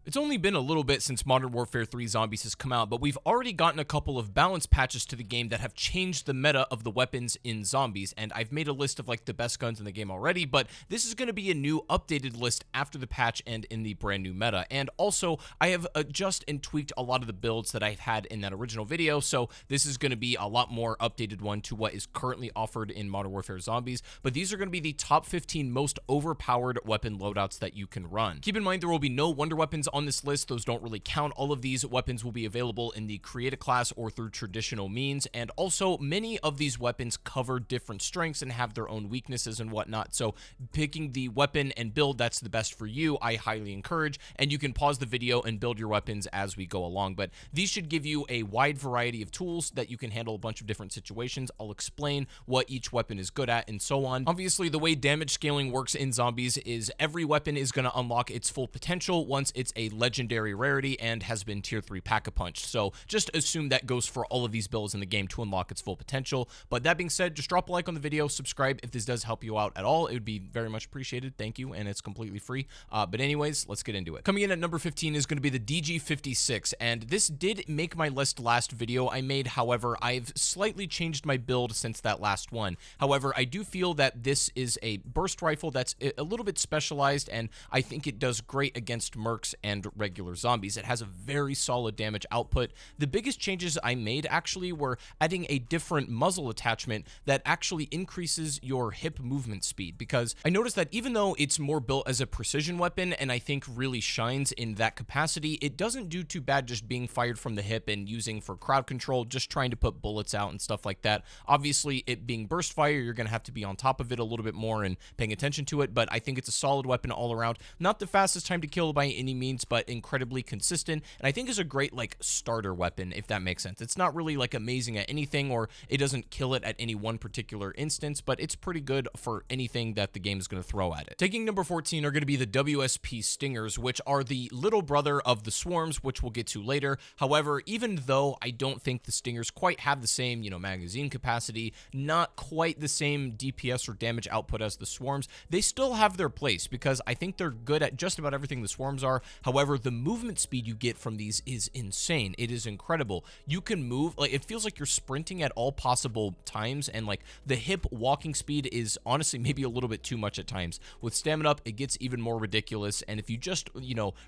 It's only been a little bit since Modern Warfare 3 Zombies has come out, but we've already gotten a couple of balance patches to the game that have changed the meta of the weapons in Zombies, and I've made a list of like the best guns in the game already, but this is going to be a new updated list after the patch and in the brand new meta. And also, I have adjusted and tweaked a lot of the builds that I've had in that original video, so this is going to be a lot more updated one to what is currently offered in Modern Warfare Zombies, but these are going to be the top 15 most overpowered weapon loadouts that you can run. Keep in mind there will be no wonder weapons on this list. Those don't really count. All of these weapons will be available in the create a class or through traditional means, and also many of these weapons cover different strengths and have their own weaknesses and whatnot, so picking the weapon and build that's the best for you, I highly encourage, and you can pause the video and build your weapons as we go along, but these should give you a wide variety of tools that you can handle a bunch of different situations. I'll explain what each weapon is good at and so on. Obviously, the way damage scaling works in Zombies is every weapon is going to unlock its full potential once it's a legendary rarity and has been tier 3 pack-a-punched, so just assume that goes for all of these builds in the game to unlock its full potential. But that being said, just drop a like on the video, subscribe if this does help you out at all. It would be very much appreciated. Thank you, and it's completely free. But anyways, let's get into it. Coming in at number 15 is going to be the DG56, and this did make my list last video I made. However, I've slightly changed my build since that last one. However, I do feel that this is a burst rifle that's a little bit specialized, and I think it does great against mercs and regular zombies. It has a very solid damage output. The biggest changes I made actually were adding a different muzzle attachment that actually increases your hip movement speed, because I noticed that even though it's more built as a precision weapon and I think really shines in that capacity, it doesn't do too bad just being fired from the hip and using for crowd control, just trying to put bullets out and stuff like that. Obviously, it being burst fire, you're going to have to be on top of it a little bit more and paying attention to it, but I think it's a solid weapon all around. Not the fastest time to kill by any means, but incredibly consistent, and I think is a great like starter weapon, if that makes sense. It's not really like amazing at anything, or it doesn't kill it at any one particular instance, but it's pretty good for anything that the game is going to throw at it. Taking number 14 are going to be the WSP Stingers, which are the little brother of the Swarms, which we'll get to later. However, even though I don't think the Stingers quite have the same, magazine capacity, not quite the same DPS or damage output as the Swarms, they still have their place because I think they're good at just about everything the Swarms are. However, the movement speed you get from these is insane. It is incredible. You can move, like, it feels like you're sprinting at all possible times, and like the hip walking speed is honestly maybe a little bit too much at times. With stamina up, it gets even more ridiculous, and if you just,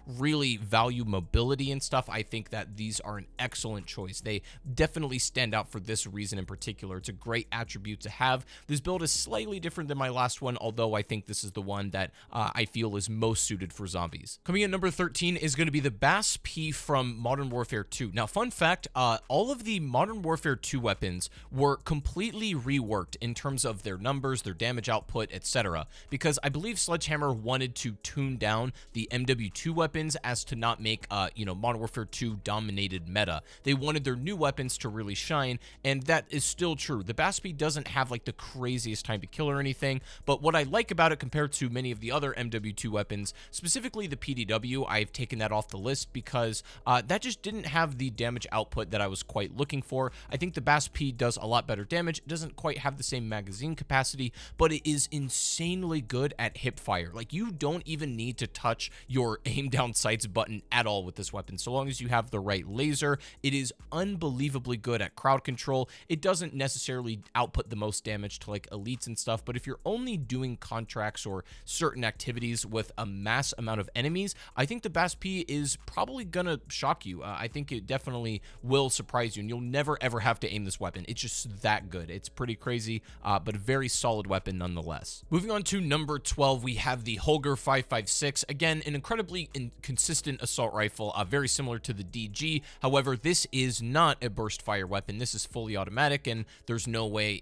really value mobility and stuff, I think that these are an excellent choice. They definitely stand out for this reason in particular. It's a great attribute to have. This build is slightly different than my last one, although I think this is the one that I feel is most suited for zombies. Coming in number 13 is going to be the Bass P from Modern Warfare 2. Now, fun fact, all of the Modern Warfare 2 weapons were completely reworked in terms of their numbers, their damage output, etc. Because I believe Sledgehammer wanted to tune down the MW2 weapons as to not make, Modern Warfare 2 dominated meta. They wanted their new weapons to really shine, and that is still true. The Bass P doesn't have like the craziest time to kill or anything, but what I like about it compared to many of the other MW2 weapons, specifically the PDW, I've taken that off the list because that just didn't have the damage output that I was quite looking for. I think the Bass P does a lot better damage. It doesn't quite have the same magazine capacity, but it is insanely good at hip fire. Like, you don't even need to touch your aim down sights button at all with this weapon. So long as you have the right laser, it is unbelievably good at crowd control. It doesn't necessarily output the most damage to like elites and stuff, but if you're only doing contracts or certain activities with a mass amount of enemies, I think the Bass P is probably gonna shock you. I think it definitely will surprise you, and you'll never ever have to aim this weapon. It's just that good. It's pretty crazy, but a very solid weapon nonetheless. Moving on to number 12, we have the Holger 556. Again, an incredibly consistent assault rifle, very similar to the DG. However, this is not a burst fire weapon. This is fully automatic, and there's no way,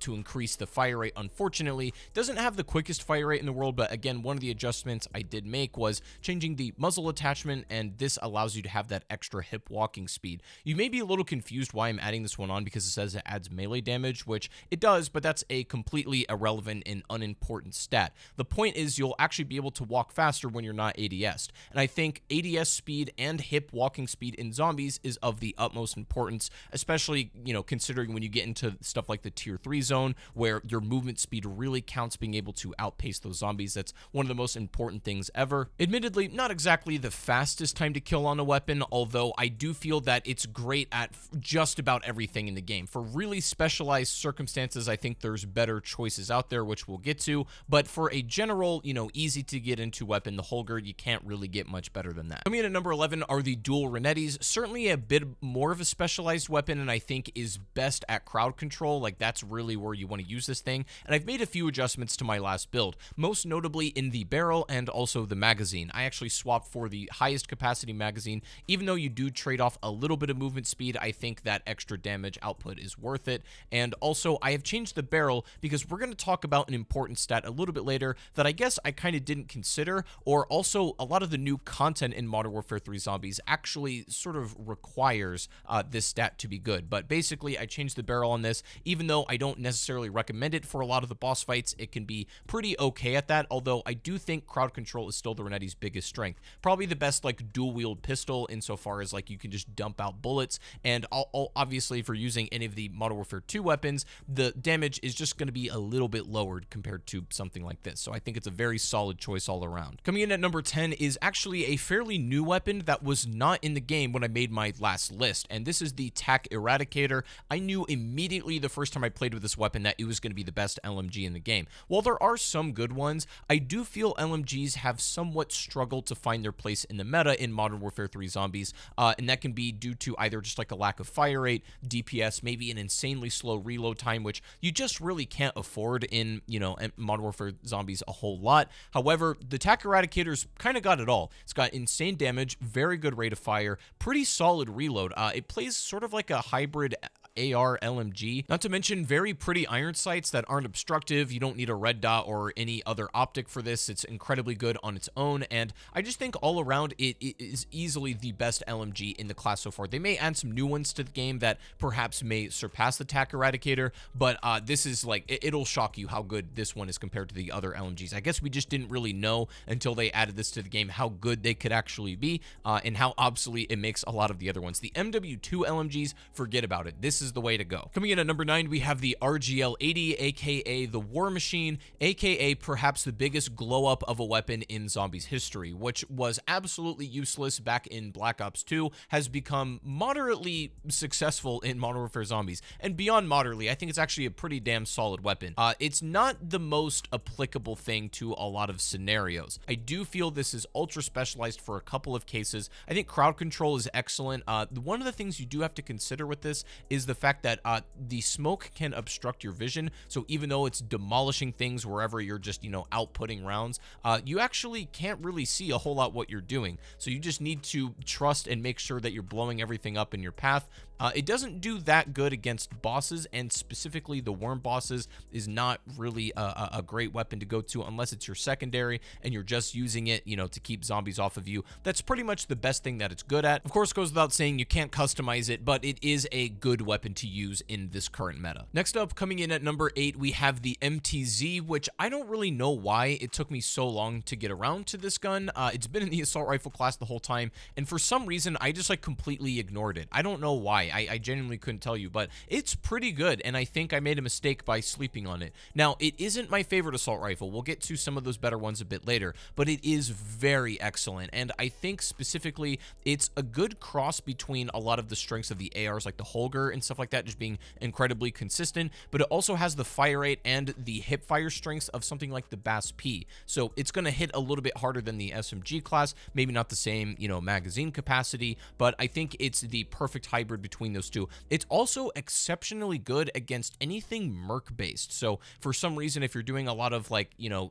to increase the fire rate. Unfortunately, it doesn't have the quickest fire rate in the world, but again, one of the adjustments I did make was changing the muzzle attachment, and this allows you to have that extra hip walking speed. You may be a little confused why I'm adding this one on because it says it adds melee damage, which it does, but that's a completely irrelevant and unimportant stat. The point is you'll actually be able to walk faster when you're not ADS'd, and I think ADS speed and hip walking speed in zombies is of the utmost importance, especially, considering when you get into stuff like the tier 3 zone where your movement speed really counts, being able to outpace those zombies. That's one of the most important things ever. Admittedly, not exactly exactly the fastest time to kill on a weapon, although I do feel that it's great at just about everything in the game. For really specialized circumstances, I think there's better choices out there, which we'll get to, but for a general, easy to get into weapon, the Holger, you can't really get much better than that. Coming in at number 11 are the dual Renettis, certainly a bit more of a specialized weapon, and I think is best at crowd control. Like, that's really where you want to use this thing, and I've made a few adjustments to my last build, most notably in the barrel and also the magazine. I actually swapped for the highest capacity magazine. Even though you do trade off a little bit of movement speed, I think that extra damage output is worth it. And also, I have changed the barrel because we're going to talk about an important stat a little bit later that I guess I kind of didn't consider, or also a lot of the new content in Modern Warfare 3 Zombies actually sort of requires this stat to be good. But basically, I changed the barrel on this. Even though I don't necessarily recommend it for a lot of the boss fights, it can be pretty okay at that, although I do think crowd control is still the Renetti's biggest strength. Probably the best like dual wield pistol insofar as like you can just dump out bullets, and obviously if you're using any of the Modern Warfare 2 weapons, the damage is just going to be a little bit lowered compared to something like this. So I think it's a very solid choice all around. Coming in at number 10 is actually a fairly new weapon that was not in the game when I made my last list, and this is the TAC Eradicator. I knew immediately the first time I played with this weapon that it was going to be the best LMG in the game. While there are some good ones, I do feel LMGs have somewhat struggled to find their place in the meta in Modern Warfare 3 Zombies, and that can be due to either just like a lack of fire rate, DPS, maybe an insanely slow reload time, which you just really can't afford in, Modern Warfare Zombies a whole lot. However, the TAC Eradicator's kind of got it all. It's got insane damage, very good rate of fire, pretty solid reload. It plays sort of like a hybrid AR LMG, not to mention very pretty iron sights that aren't obstructive. You don't need a red dot or any other optic for this. It's incredibly good on its own, and I just think all around it is easily the best LMG in the class so far. They may add some new ones to the game that perhaps may surpass the TAC Eradicator, but this is like, it'll shock you how good this one is compared to the other LMGs. I guess we just didn't really know until they added this to the game how good they could actually be, and how obsolete it makes a lot of the other ones. The MW2 LMGs, forget about it. This is the way to go. Coming in at number 9, we have the RGL-80, aka the War Machine, aka perhaps the biggest glow up of a weapon in Zombies history, which was absolutely useless back in Black Ops 2, has become moderately successful in Modern Warfare Zombies, and beyond moderately, I think it's actually a pretty damn solid weapon. It's not the most applicable thing to a lot of scenarios. I do feel this is ultra specialized for a couple of cases. I think crowd control is excellent. One of the things you do have to consider with this is the fact that the smoke can obstruct your vision, so even though it's demolishing things wherever you're just, outputting rounds, you actually can't really see a whole lot what you're doing, so you just need to trust and make sure that you're blowing everything up in your path. It doesn't do that good against bosses, and specifically the worm bosses is not really a great weapon to go to unless it's your secondary and you're just using it, to keep zombies off of you. That's pretty much the best thing that it's good at. Of course, it goes without saying you can't customize it, but it is a good weapon to use in this current meta. Next up, coming in at number 8, we have the MTZ, which I don't really know why it took me so long to get around to this gun. It's been in the assault rifle class the whole time, and for some reason, I just completely ignored it. I don't know why. I genuinely couldn't tell you, but it's pretty good, and I think I made a mistake by sleeping on it. Now, it isn't my favorite assault rifle. We'll get to some of those better ones a bit later, but it is very excellent, and I think specifically it's a good cross between a lot of the strengths of the ARs like the Holger and stuff like that, just being incredibly consistent, but it also has the fire rate and the hip fire strengths of something like the Bass P, so it's going to hit a little bit harder than the SMG class, maybe not the same, magazine capacity, but I think it's the perfect hybrid between those two. It's also exceptionally good against anything merc based. So for some reason, if you're doing a lot of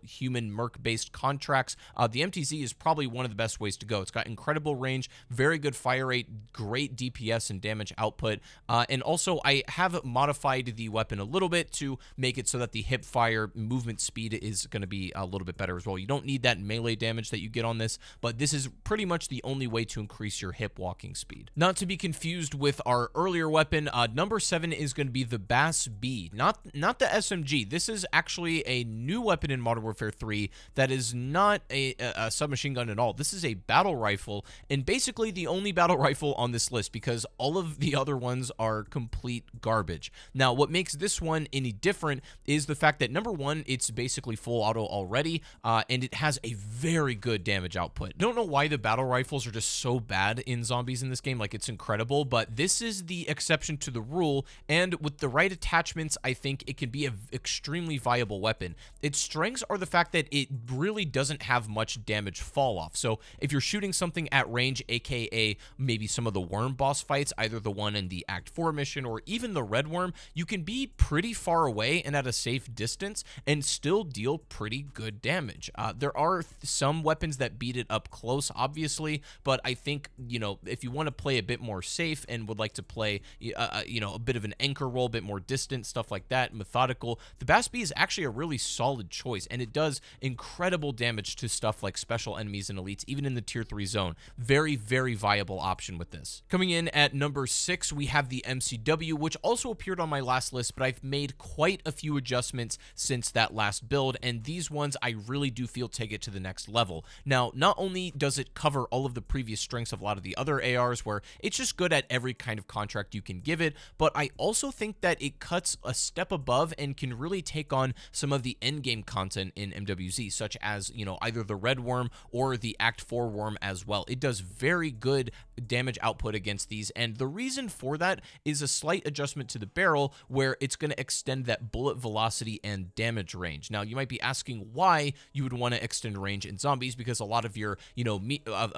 human merc based contracts, the MTZ is probably one of the best ways to go. It's got incredible range, very good fire rate, great DPS and damage output, and also I have modified the weapon a little bit to make it so that the hip fire movement speed is going to be a little bit better as well. You don't need that melee damage that you get on this, but this is pretty much the only way to increase your hip walking speed. Not to be confused with our earlier weapon, number 7 is going to be the Bass B, not the SMG. This is actually a new weapon in Modern Warfare 3 that is not a submachine gun at all. This is a battle rifle, and basically the only battle rifle on this list, because all of the other ones are complete garbage. Now, what makes this one any different is the fact that, number one, it's basically full auto already, and it has a very good damage output. Don't know why the battle rifles are just so bad in Zombies in this game. Like, it's incredible, but this is the exception to the rule, and with the right attachments, I think it can be an extremely viable weapon. Its strengths are the fact that it really doesn't have much damage fall off. So if you're shooting something at range, aka maybe some of the worm boss fights, either the one in the Act 4 mission or even the Red Worm, you can be pretty far away and at a safe distance and still deal pretty good damage. There are some weapons that beat it up close, obviously, but I think, you know, if you want to play a bit more safe and would like to play, you know, a bit of an anchor role, a bit more distant, stuff like that, methodical, the BAS-B is actually a really solid choice, and it does incredible damage to stuff like special enemies and elites, even in the tier 3 zone. Very, very viable option with this. Coming in at number 6, we have the MCW, which also appeared on my last list, but I've made quite a few adjustments since that last build, and these ones I really do feel take it to the next level. Now, not only does it cover all of the previous strengths of a lot of the other ARs, where it's just good at every kind of contract you can give it, but I also think that it cuts a step above and can really take on some of the endgame content in MWZ, such as, you know, either the Red Worm or the Act 4 Worm as well. It does very good damage output against these, and the reason for that is a slight adjustment to the barrel where it's going to extend that bullet velocity and damage range. Now, you might be asking why you would want to extend range in Zombies, because a lot of your, you know,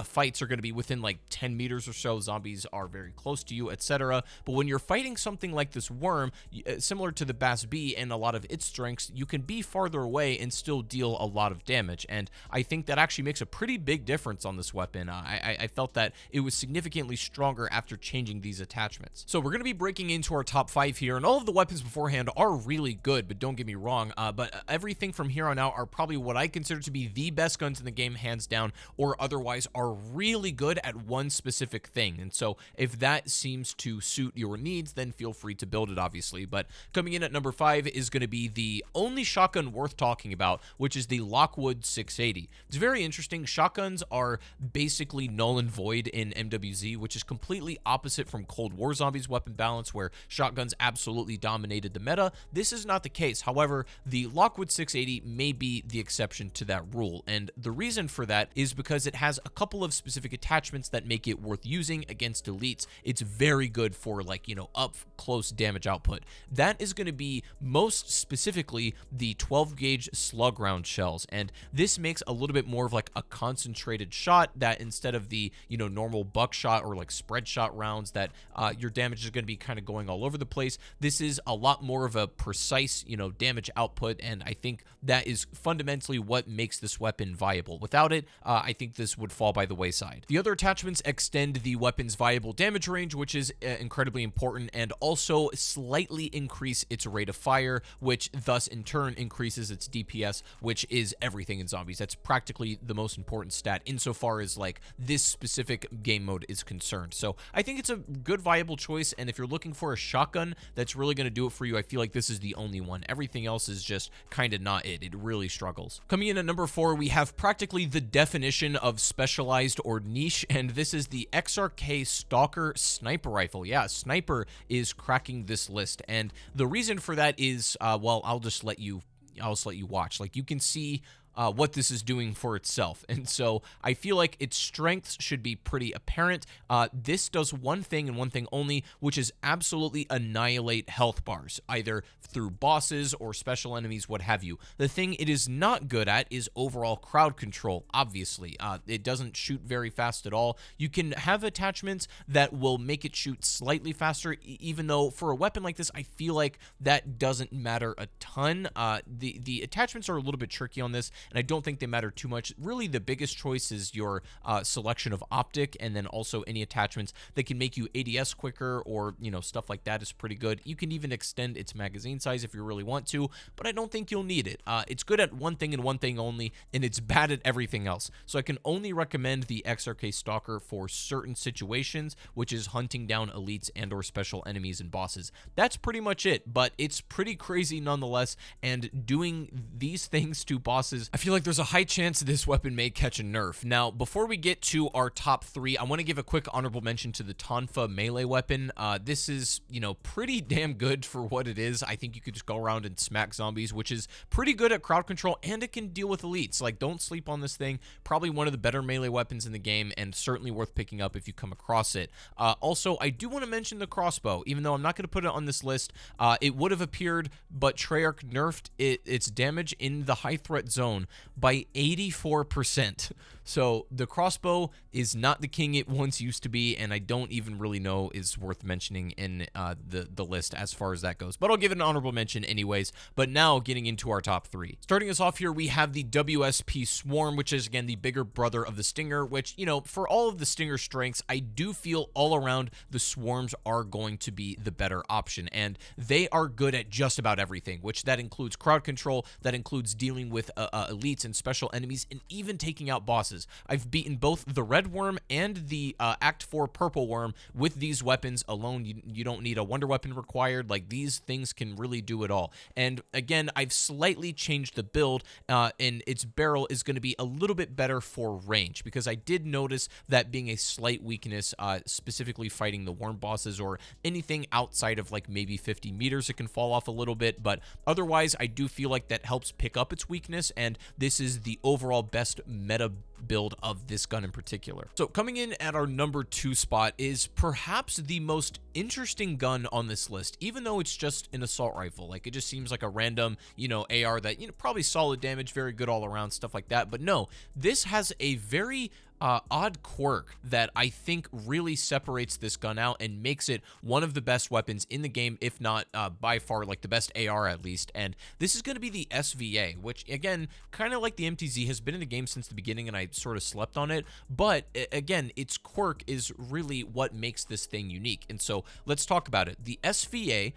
fights are going to be within like 10 meters or so. Zombies are very close to you, etc. But when you're fighting something like this worm, similar to the BAS-B and a lot of its strengths, you can be farther away and still deal a lot of damage, and I think that actually makes a pretty big difference on this weapon. I felt that it was significantly stronger after changing these attachments. So we're going to be breaking into our top 5 here, and all of the weapons beforehand are really good, but don't get me wrong, but everything from here on out are probably what I consider to be the best guns in the game, hands down, or otherwise are really good at one specific thing. And so if that seems to suit your needs, then feel free to build it, obviously. But coming in at number 5 is going to be the only shotgun worth talking about, which is the Lockwood 680. It's very interesting. Shotguns are basically null and void in MWZ, which is completely opposite from Cold War Zombies weapon balance, where shotguns absolutely dominated the meta. This is not the case. However, the Lockwood 680 may be the exception to that rule, and the reason for that is because it has a couple of specific attachments that make it worth using against elites. It's very good for, like, you know, up close damage output. That is going to be most specifically the 12 gauge slug round shells, and this makes a little bit more of like a concentrated shot, that instead of the, you know, normal buckshot or like spread shot rounds that your damage is going to be kind of going all over the place, this is a lot more of a precise, you know, damage output, and I think that is fundamentally what makes this weapon viable. Without it, I think this would fall by the wayside. The other attachments extend the weapon's viable damage range, which is incredibly important, and also slightly increase its rate of fire, which thus in turn increases its DPS, which is everything in Zombies. That's practically the most important stat insofar as like this specific game mode is concerned. So I think it's a good viable choice, and if you're looking for a shotgun that's really going to do it for you, I feel like this is the only one. Everything else is just kind of not it. It really struggles. Coming in at number 4, we have practically the definition of specialized or niche, and this is the XRStalker sniper rifle. Yeah, sniper is cracking this list, and the reason for that is, well, I'll just let you watch. Like, you can see what this is doing for itself, and so I feel like its strengths should be pretty apparent. This does one thing and one thing only, which is absolutely annihilate health bars, either through bosses or special enemies, what have you. The thing it is not good at is overall crowd control, obviously. It doesn't shoot very fast at all. You can have attachments that will make it shoot slightly faster, even though for a weapon like this, I feel like that doesn't matter a ton. The attachments are a little bit tricky on this, and I don't think they matter too much. Really, the biggest choice is your selection of optic, and then also any attachments that can make you ADS quicker, or, you know, stuff like that is pretty good. You can even extend its magazine size if you really want to, but I don't think you'll need it. It's good at one thing and one thing only, and it's bad at everything else. So I can only recommend the XRStalker for certain situations, which is hunting down elites and or special enemies and bosses. That's pretty much it, but it's pretty crazy nonetheless, and doing these things to bosses I feel like there's a high chance this weapon may catch a nerf. Now, before we get to our top 3, I want to give a quick honorable mention to the Tonfa melee weapon. This is, you know, pretty damn good for what it is. I think you could just go around and smack zombies, which is pretty good at crowd control, and it can deal with elites. Like, don't sleep on this thing. Probably one of the better melee weapons in the game, and certainly worth picking up if you come across it. Also, I do want to mention the crossbow, even though I'm not going to put it on this list. It would have appeared, but Treyarch nerfed its damage in the high threat zone by 84%. So the crossbow is not the king it once used to be, and I don't even really know is worth mentioning in the list as far as that goes. But I'll give it an honorable mention anyways. But now getting into our top 3. Starting us off here, we have the WSP Swarm, which is again the bigger brother of the Stinger, which, you know, for all of the Stinger strengths, I do feel all around the Swarms are going to be the better option, and they are good at just about everything, which that includes crowd control, that includes dealing with elites and special enemies, and even taking out bosses. I've beaten both the Red Worm and the Act 4 Purple Worm with these weapons alone. You don't need a Wonder Weapon required. Like, these things can really do it all. And again, I've slightly changed the build, and its barrel is going to be a little bit better for range, because I did notice that being a slight weakness, specifically fighting the worm bosses or anything outside of like maybe 50 meters, it can fall off a little bit, but otherwise I do feel like that helps pick up its weakness, and this is the overall best meta build of this gun in particular. So coming in at our number 2 spot is perhaps the most interesting gun on this list, even though it's just an assault rifle. Like, it just seems like a random, you know, AR that, you know, probably solid damage, very good all around, stuff like that. But no, this has a very odd quirk that I think really separates this gun out and makes it one of the best weapons in the game, if not by far like the best AR at least. And this is going to be the SVA, which again, kind of like the MTZ, has been in the game since the beginning, and I sort of slept on it. But again, its quirk is really what makes this thing unique. And so let's talk about it. The SVA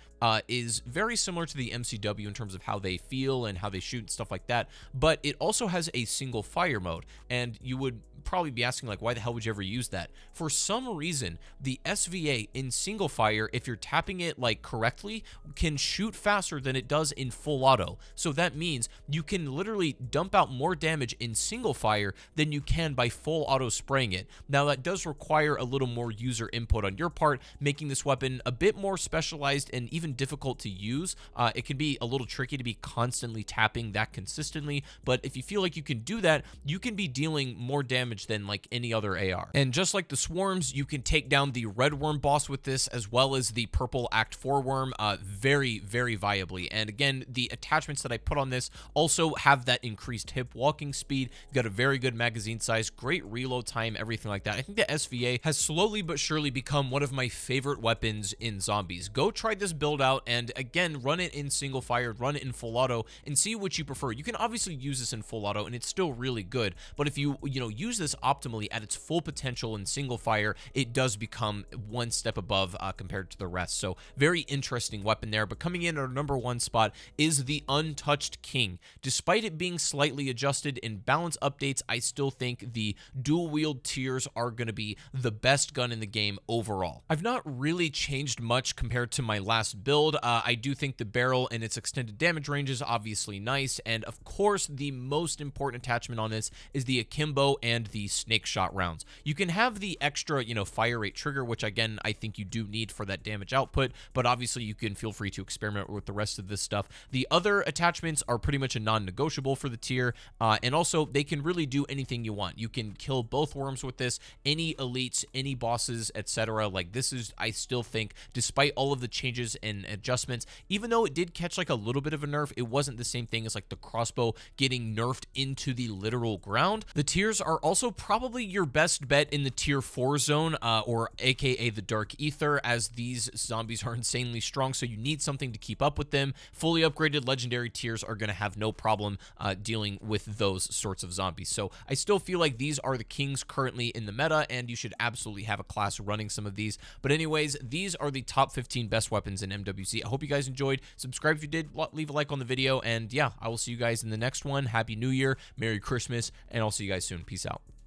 is very similar to the MCW in terms of how they feel and how they shoot and stuff like that, but it also has a single fire mode. And you would probably be asking, like, why the hell would you ever use that? For some reason, the SVA in single fire, if you're tapping it like correctly, can shoot faster than it does in full auto. So that means you can literally dump out more damage in single fire than you can by full auto spraying it. Now, that does require a little more user input on your part, making this weapon a bit more specialized and even difficult to use. It can be a little tricky to be constantly tapping that consistently, but if you feel like you can do that, you can be dealing more damage than like any other AR. And just like the Swarms, you can take down the Red Worm boss with this, as well as the Purple Act 4 Worm, very, very viably. And again, the attachments that I put on this also have that increased hip walking speed. You've got a very good magazine size, great reload time, everything like that. I think the SVA has slowly but surely become one of my favorite weapons in zombies. Go try this build out, and again, run it in single fire, run it in full auto, and see what you prefer. You can obviously use this in full auto, and it's still really good, but if you use this optimally at its full potential in single fire, it does become one step above compared to the rest. So very interesting weapon there. But coming in at our number 1 spot is the Untouched King. Despite it being slightly adjusted in balance updates, I still think the dual wield tiers are going to be the best gun in the game overall. I've not really changed much compared to my last build. I do think the barrel and its extended damage range is obviously nice, and of course the most important attachment on this is the akimbo and the snake shot rounds. You can have the extra, fire rate trigger, which again, I think you do need for that damage output, but obviously you can feel free to experiment with the rest of this stuff. The other attachments are pretty much a non-negotiable for the tier, and also they can really do anything you want. You can kill both worms with this, any elites, any bosses, etc. Like, this is, I still think, despite all of the changes and adjustments, even though it did catch like a little bit of a nerf, it wasn't the same thing as like the crossbow getting nerfed into the literal ground. The tiers are also probably your best bet in the tier 4 zone, or aka the Dark Ether, as these zombies are insanely strong, so you need something to keep up with them. Fully upgraded legendary tiers are going to have no problem dealing with those sorts of zombies. So I still feel like these are the kings currently in the meta, and you should absolutely have a class running some of these. But anyways, these are the top 15 best weapons in MWZ. I hope you guys enjoyed. Subscribe if you did, leave a like on the video, and yeah, I will see you guys in the next one. Happy New Year, Merry Christmas, and I'll see you guys soon. Peace out.